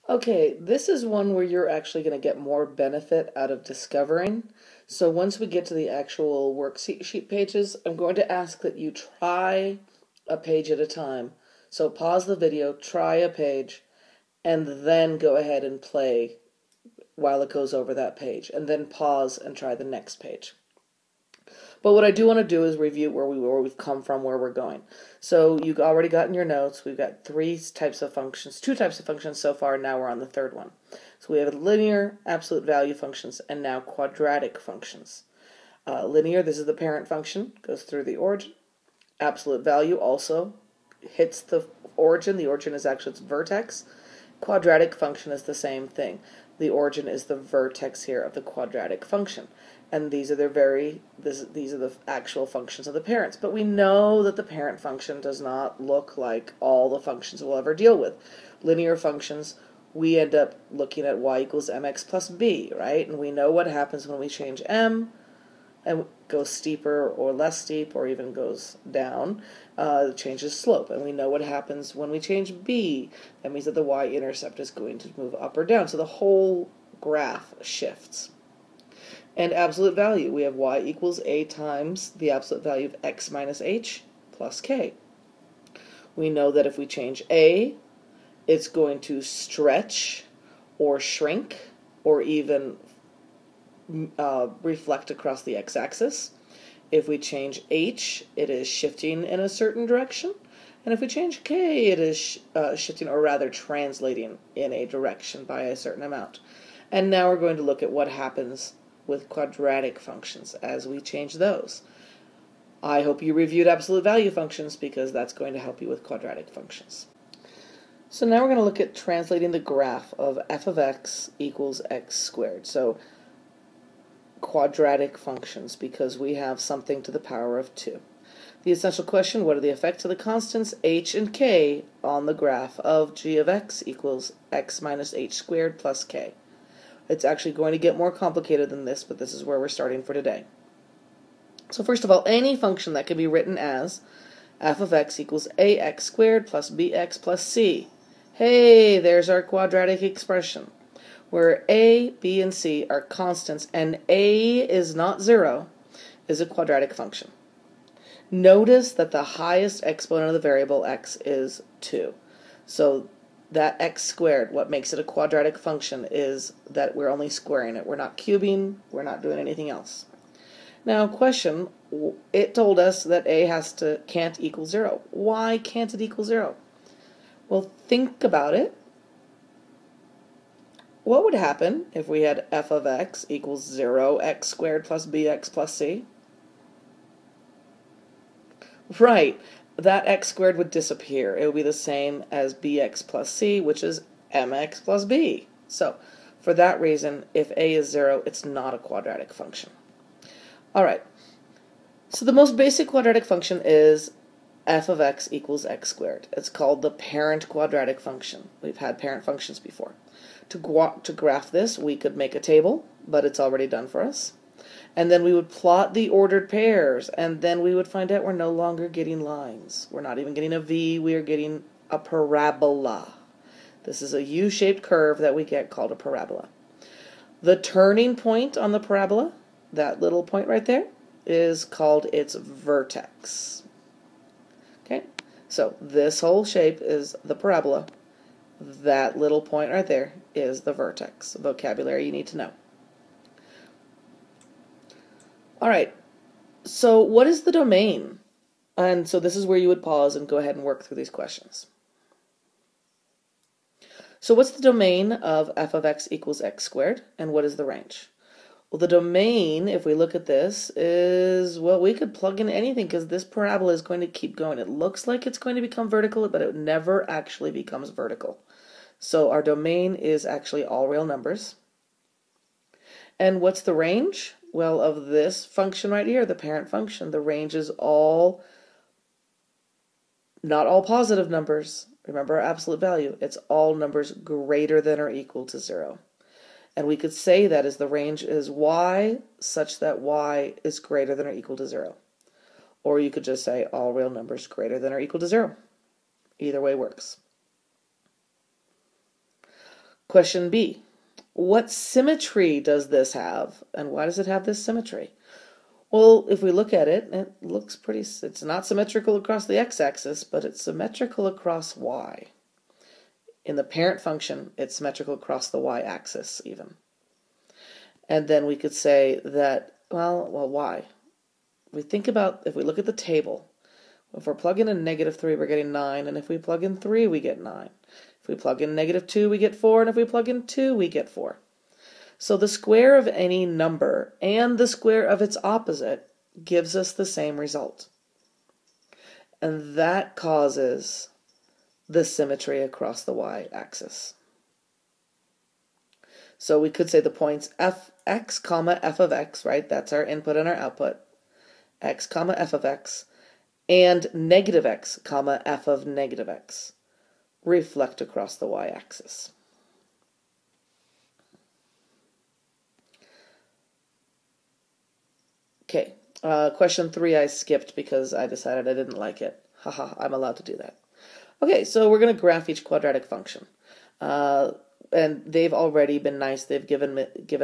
Okay, this is one where you're actually going to get more benefit out of discovering. So once we get to the actual worksheet pages, I'm going to ask that you try a page at a time. So pause the video, try a page, and then go ahead and play while it goes over that page, and then pause and try the next page. But what I do want to do is review where we've come from, where we're going. So you've already gotten your notes. We've got two types of functions so far, and now we're on the third one. So we have linear, absolute value functions, and now quadratic functions. Linear, this is the parent function, goes through the origin. Absolute value also hits the origin. The origin is actually its vertex. Quadratic function is the same thing. The origin is the vertex here of the quadratic function. And these are these are the actual functions of the parents. But we know that the parent function does not look like all the functions we'll ever deal with. Linear functions, we end up looking at y equals mx plus b, right? And we know what happens when we change m and goes steeper or less steep or even goes down. It changes slope. And we know what happens when we change b. That means that the y-intercept is going to move up or down. So the whole graph shifts. And absolute value, we have y equals a times the absolute value of x minus h plus k. We know that if we change a, it's going to stretch or shrink or even reflect across the x-axis. If we change h, it is shifting in a certain direction. And if we change k, it is shifting, or rather translating in a direction by a certain amount. And now we're going to look at what happens with quadratic functions as we change those. I hope you reviewed absolute value functions because that's going to help you with quadratic functions. So now we're going to look at translating the graph of f of x equals x squared. So quadratic functions, because we have something to the power of 2. The essential question, what are the effects of the constants h and k on the graph of g of x equals x minus h squared plus k? It's actually going to get more complicated than this, but this is where we're starting for today. So first of all, any function that can be written as f of x equals ax squared plus bx plus c. Hey, there's our quadratic expression, where a, b, and c are constants, and a is not 0, is a quadratic function. Notice that the highest exponent of the variable x is 2. So that x squared, what makes it a quadratic function is that we're only squaring it. We're not cubing, we're not doing anything else. Now, question, it told us that a can't equal 0. Why can't it equal 0? Well, think about it. What would happen if we had f of x equals 0, x squared plus bx plus c? Right. That x squared would disappear. It would be the same as bx plus c, which is mx plus b. So, for that reason, if a is 0, it's not a quadratic function. All right. So the most basic quadratic function is f of x equals x squared. It's called the parent quadratic function. We've had parent functions before. To graph this, we could make a table, but it's already done for us. And then we would plot the ordered pairs, and then we would find out we're no longer getting lines. We're not even getting a V, we are getting a parabola. This is a U-shaped curve that we get called a parabola. The turning point on the parabola, that little point right there, is called its vertex. Okay, so this whole shape is the parabola. That little point right there is the vertex. Vocabulary you need to know. All right, so what is the domain? And so this is where you would pause and go ahead and work through these questions. So what's the domain of f of x equals x squared, and what is the range? Well, the domain, if we look at this, is, well, we could plug in anything because this parabola is going to keep going. It looks like it's going to become vertical, but it never actually becomes vertical. So our domain is actually all real numbers. And what's the range? Well, of this function right here, the parent function, the range is not all positive numbers. Remember our absolute value. It's all numbers greater than or equal to 0. And we could say that as the range is y, such that y is greater than or equal to 0. Or you could just say all real numbers greater than or equal to 0. Either way works. Question B. What symmetry does this have? And why does it have this symmetry? Well, if we look at it, it looks pretty, it's not symmetrical across the x-axis, but it's symmetrical across y. In the parent function, it's symmetrical across the y-axis even. And then we could say that, well, why? We think about, if we look at the table, if we're plugging in -3, we're getting 9, and if we plug in 3, we get 9. If we plug in -2, we get 4, and if we plug in 2, we get 4. So the square of any number and the square of its opposite gives us the same result. And that causes the symmetry across the y-axis. So we could say the points fx, comma, f of x, right? That's our input and our output. X, comma, f of x, and -x, comma, f of -x reflect across the y-axis. Okay, question 3 I skipped because I decided I didn't like it. Haha, I'm allowed to do that. Okay, so we're going to graph each quadratic function. And they've already been nice. They've given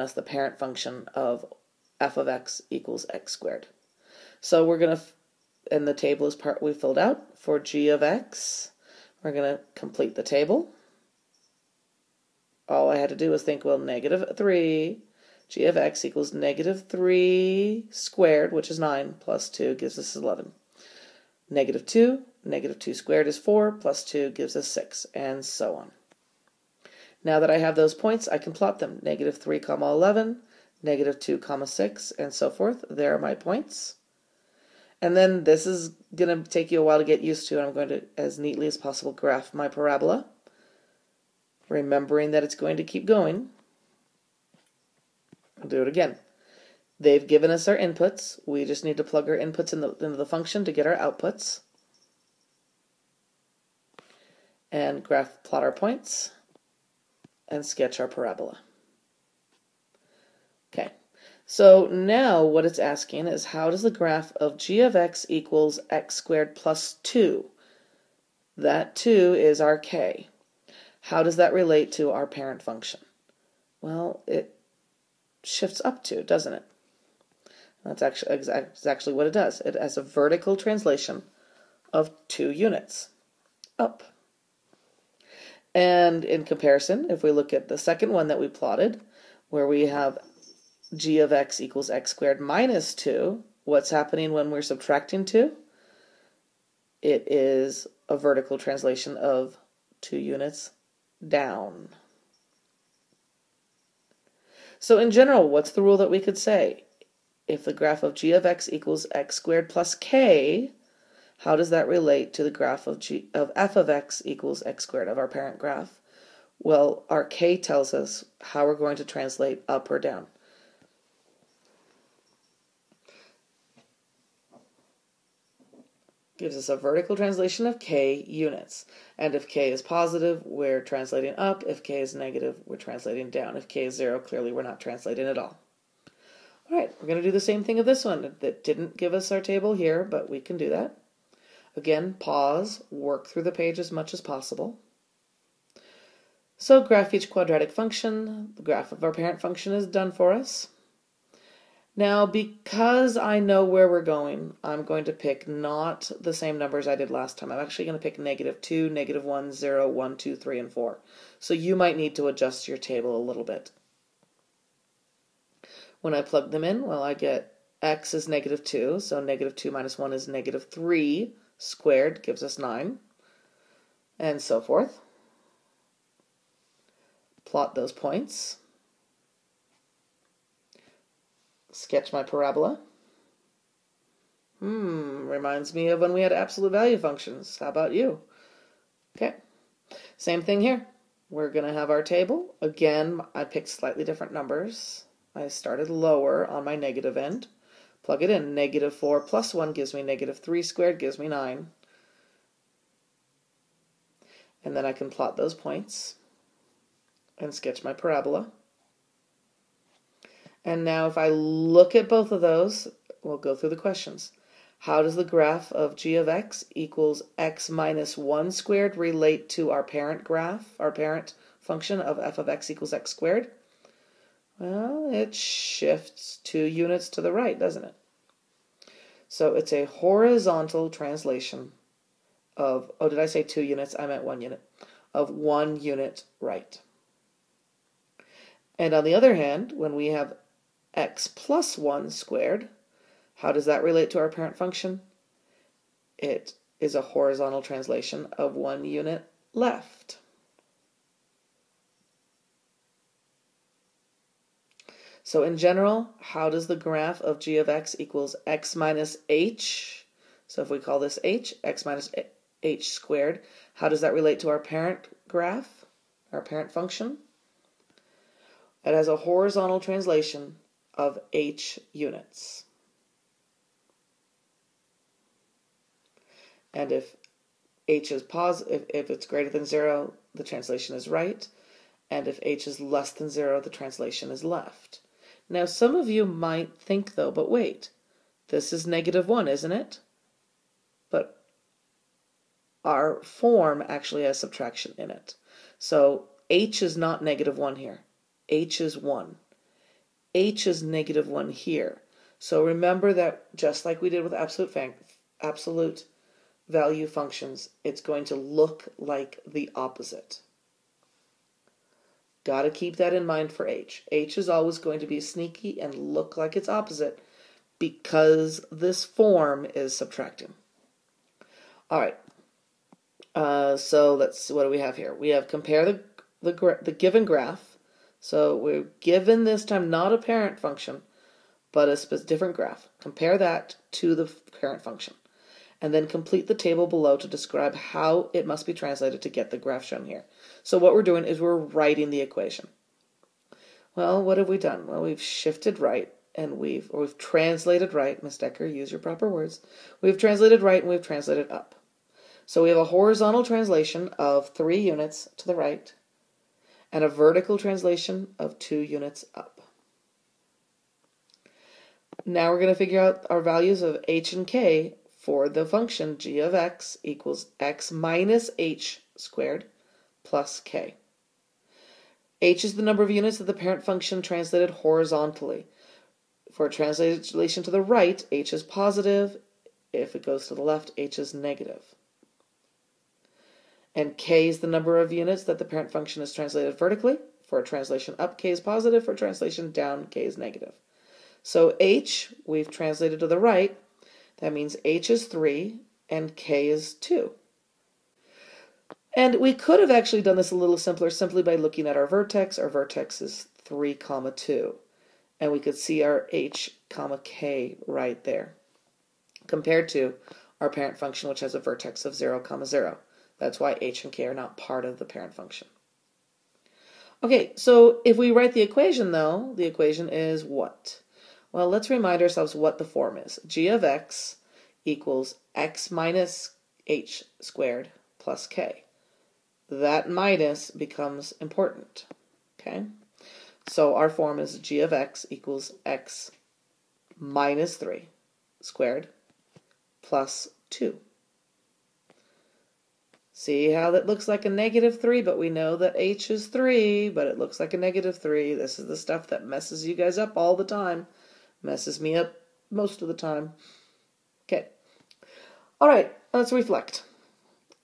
us the parent function of f of x equals x squared. So we're going to, and the table is part we filled out. For g of x, we're going to complete the table. All I had to do was think, well, -3, g of x equals -3 squared, which is 9, plus 2 gives us 11. -2, -2 squared is 4, plus 2 gives us 6, and so on. Now that I have those points, I can plot them. -3, 11, -2, 6, and so forth. There are my points. And then this is going to take you a while to get used to, and I'm going to, as neatly as possible, graph my parabola, remembering that it's going to keep going. I'll do it again. They've given us our inputs. We just need to plug our inputs into the function to get our outputs. And plot our points and sketch our parabola. Okay, so now what it's asking is, how does the graph of g of x equals x squared plus 2, that 2 is our k, how does that relate to our parent function? Well, it shifts up 2, doesn't it? That's actually what it does. It has a vertical translation of 2 units up. And in comparison, if we look at the second one that we plotted, where we have g of x equals x squared minus 2, what's happening when we're subtracting 2? It is a vertical translation of 2 units down. So in general, what's the rule that we could say? If the graph of g of x equals x squared plus k, how does that relate to the graph of f of x equals x squared, of our parent graph? Well, our k tells us how we're going to translate up or down. Gives us a vertical translation of k units. And if k is positive, we're translating up. If k is negative, we're translating down. If k is 0, clearly we're not translating at all. All right, we're going to do the same thing with this one. That didn't give us our table here, but we can do that. Again, pause, work through the page as much as possible. So graph each quadratic function. The graph of our parent function is done for us. Now, because I know where we're going, I'm going to pick not the same numbers I did last time. I'm actually going to pick -2, -1, 0, 1, 2, 3, and 4. So you might need to adjust your table a little bit. When I plug them in, well, I get x is -2, so -2 minus 1 is -3 squared, gives us 9, and so forth. Plot those points. Sketch my parabola. Reminds me of when we had absolute value functions. How about you? Okay, same thing here. We're going to have our table. Again, I picked slightly different numbers. I started lower on my negative end. Plug it in. -4 plus 1 gives me -3 squared, gives me 9. And then I can plot those points and sketch my parabola. And now if I look at both of those, we'll go through the questions. How does the graph of g of x equals x minus 1 squared relate to our parent graph, our parent function of f of x equals x squared? Well, it shifts 2 units to the right, doesn't it? So it's a horizontal translation of, oh, did I say 2 units? I meant 1 unit. Of 1 unit right. And on the other hand, when we have x plus 1 squared, how does that relate to our parent function? It is a horizontal translation of 1 unit left. So in general, how does the graph of g of x equals x minus h? So if we call this h, x minus h squared, how does that relate to our parent graph, our parent function? It has a horizontal translation of h units. And if h is positive, if it's greater than 0, the translation is right. And if h is less than 0, the translation is left. Now, some of you might think, though, but wait, this is -1, isn't it? But our form actually has subtraction in it. So h is not -1 here. H is 1. H is -1 here. So remember that just like we did with absolute value functions, it's going to look like the opposite. Got to keep that in mind for h. H is always going to be sneaky and look like its opposite because this form is subtracting. All right. So what do we have here? We have compare the given graph. So we're given this time not a parent function, but a different graph. Compare that to the parent function. And then complete the table below to describe how it must be translated to get the graph shown here. So what we're doing is we're writing the equation. Well, what have we done? Well, we've shifted right, and we've translated right. Ms. Decker, use your proper words. We've translated right, and we've translated up. So we have a horizontal translation of 3 units to the right, and a vertical translation of 2 units up. Now we're going to figure out our values of h and k for the function g of x equals x minus h squared plus k. H is the number of units of the parent function translated horizontally. For translation to the right, h is positive. If it goes to the left, h is negative. And k is the number of units that the parent function is translated vertically. For a translation up, k is positive. For a translation down, k is negative. So h, we've translated to the right. That means h is 3 and k is 2. And we could have actually done this a little simpler simply by looking at our vertex. Our vertex is 3, 2. And we could see our h, k right there, compared to our parent function, which has a vertex of 0, 0. That's why h and k are not part of the parent function. Okay, so if we write the equation, though, the equation is what? Well, let's remind ourselves what the form is. G of x equals x minus h squared plus k. That minus becomes important, okay? So our form is g of x equals x minus 3 squared plus 2. See how that looks like a -3, but we know that h is 3, but it looks like a -3. This is the stuff that messes you guys up all the time. Messes me up most of the time. Okay. All right, let's reflect.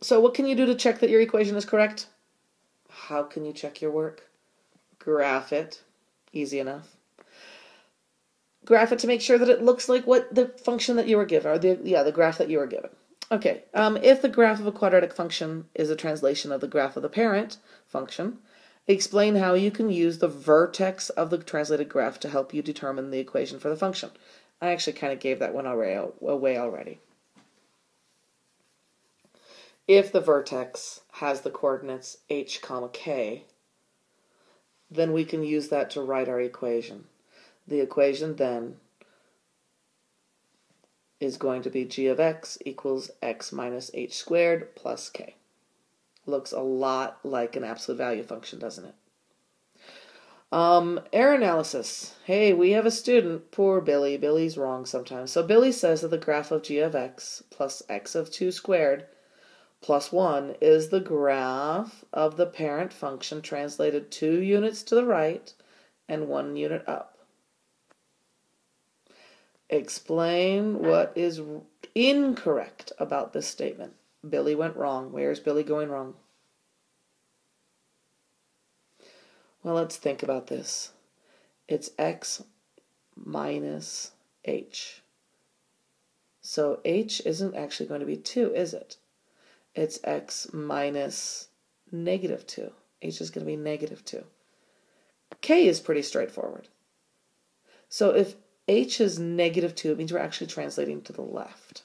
So what can you do to check that your equation is correct? How can you check your work? Graph it. Easy enough. Graph it to make sure that it looks like what the function that you were given, or the graph that you were given. Okay, if the graph of a quadratic function is a translation of the graph of the parent function, explain how you can use the vertex of the translated graph to help you determine the equation for the function. I actually kind of gave that one away already. If the vertex has the coordinates h, k, then we can use that to write our equation. The equation then is going to be g of x equals x minus h squared plus k. Looks a lot like an absolute value function, doesn't it? Error analysis. Hey, we have a student, poor Billy. Billy's wrong sometimes. So Billy says that the graph of g of x plus x of 2 squared plus 1 is the graph of the parent function translated 2 units to the right and 1 unit up. Explain what is incorrect about this statement. Billy went wrong. Where's Billy going wrong? Well, let's think about this. It's x minus h. So h isn't actually going to be 2, is it? It's x minus negative 2. H is going to be negative 2. K is pretty straightforward. So if h is negative 2, it means we're actually translating to the left.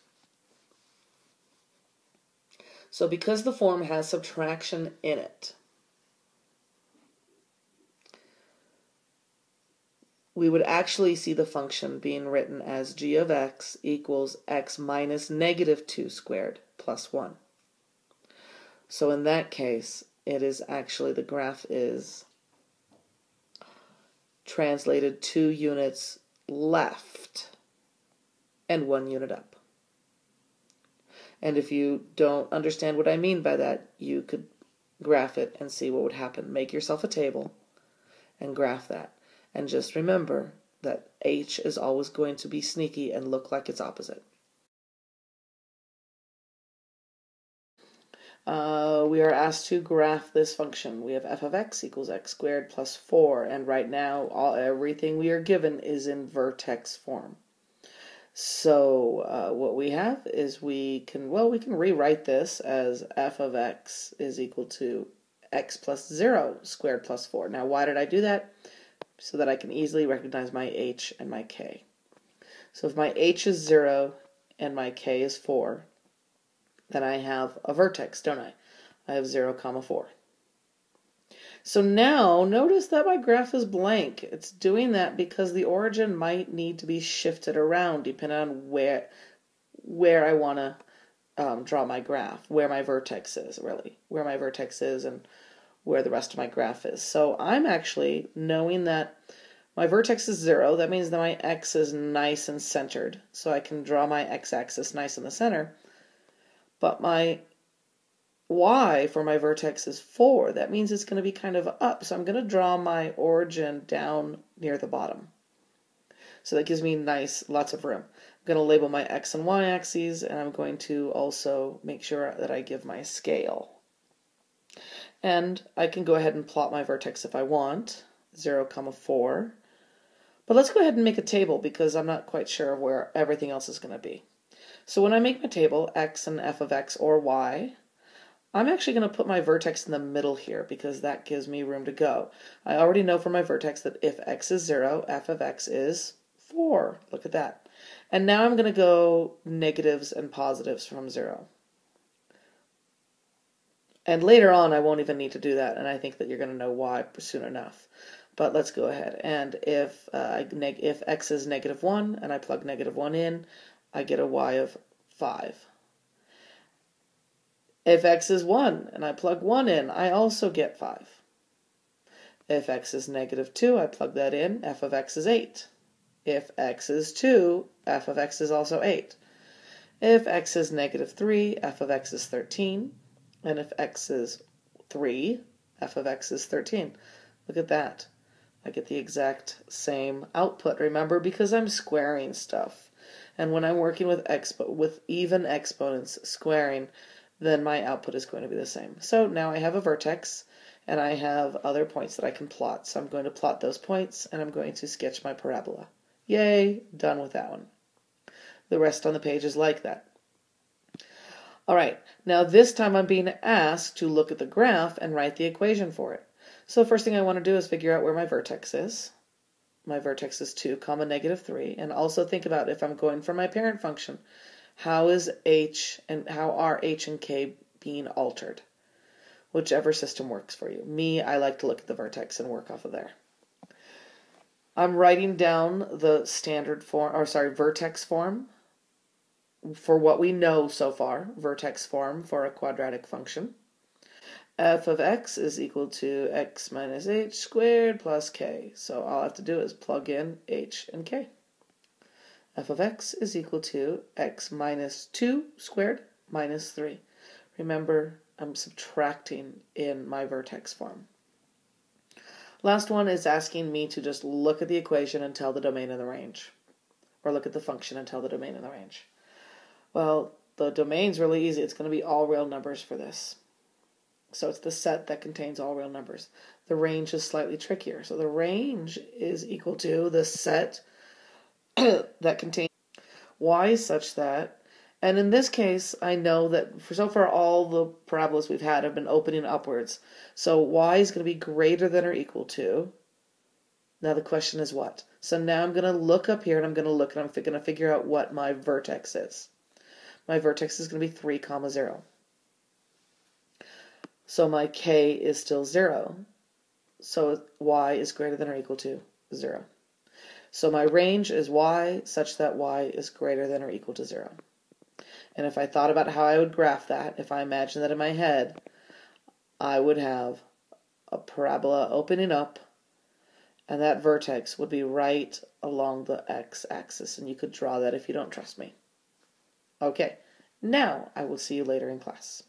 So because the form has subtraction in it, we would actually see the function being written as g of x equals x minus negative 2 squared plus 1. So in that case, it is actually, the graph is translated 2 units left and 1 unit up. And if you don't understand what I mean by that, you could graph it and see what would happen. Make yourself a table and graph that. And just remember that h is always going to be sneaky and look like its opposite. We are asked to graph this function. We have f of x equals x squared plus 4, and right now everything we are given is in vertex form. So what we have is we can rewrite this as f of x is equal to x plus 0 squared plus 4. Now why did I do that? So that I can easily recognize my h and my k. So if my h is 0 and my k is 4, then I have a vertex, don't I? I have 0, 4. So now notice that my graph is blank. It's doing that because the origin might need to be shifted around depending on where I want to draw my graph, where my vertex is, really. Where my vertex is and where the rest of my graph is. So I'm actually knowing that my vertex is 0. That means that my x is nice and centered. So I can draw my x-axis nice in the center. But my y for my vertex is 4. That means it's going to be kind of up. So I'm going to draw my origin down near the bottom. So that gives me lots of room. I'm going to label my x and y axes, and I'm going to also make sure that I give my scale. And I can go ahead and plot my vertex if I want, 0, 4. But let's go ahead and make a table because I'm not quite sure where everything else is going to be. So when I make my table, x and f of x or y, I'm actually going to put my vertex in the middle here because that gives me room to go. I already know from my vertex that if x is 0, f of x is 4. Look at that. And now I'm going to go negatives and positives from 0. And later on, I won't even need to do that, and I think that you're going to know why soon enough. But let's go ahead. And if x is negative 1, and I plug negative 1 in, I get a y of 5. If x is 1, and I plug 1 in, I also get 5. If x is negative 2, I plug that in, f of x is 8. If x is 2, f of x is also 8. If x is negative 3, f of x is 13. And if x is 3, f of x is 13. Look at that. I get the exact same output, remember, because I'm squaring stuff. And when I'm working with even exponents squaring, then my output is going to be the same. So now I have a vertex, and I have other points that I can plot. So I'm going to plot those points, and I'm going to sketch my parabola. Yay, done with that one. The rest on the page is like that. All right, now this time I'm being asked to look at the graph and write the equation for it. So the first thing I want to do is figure out where my vertex is. My vertex is 2, negative 3. And also think about if I'm going for my parent function, how are h and k being altered? Whichever system works for you. Me, I like to look at the vertex and work off of there. I'm writing down the vertex form for what we know so far, vertex form for a quadratic function. f of x is equal to x minus h squared plus k. So all I have to do is plug in h and k. F of x is equal to x minus 2 squared minus 3. Remember, I'm subtracting in my vertex form. Last one is asking me to just look at the equation and tell the domain and the range. Or look at the function and tell the domain and the range. Well, the domain's really easy. It's going to be all real numbers for this. So it's the set that contains all real numbers. The range is slightly trickier. So the range is equal to the set that contains y such that, and in this case, I know that so far all the parabolas we've had have been opening upwards. So y is going to be greater than or equal to. Now the question is what? So now I'm going to look up here and I'm going to look and I'm going to figure out what my vertex is. My vertex is going to be 3, 0. So my k is still 0. So y is greater than or equal to 0. So my range is y such that y is greater than or equal to 0. And if I thought about how I would graph that, if I imagine that in my head, I would have a parabola opening up, and that vertex would be right along the x-axis. And you could draw that if you don't trust me. Okay, now I will see you later in class.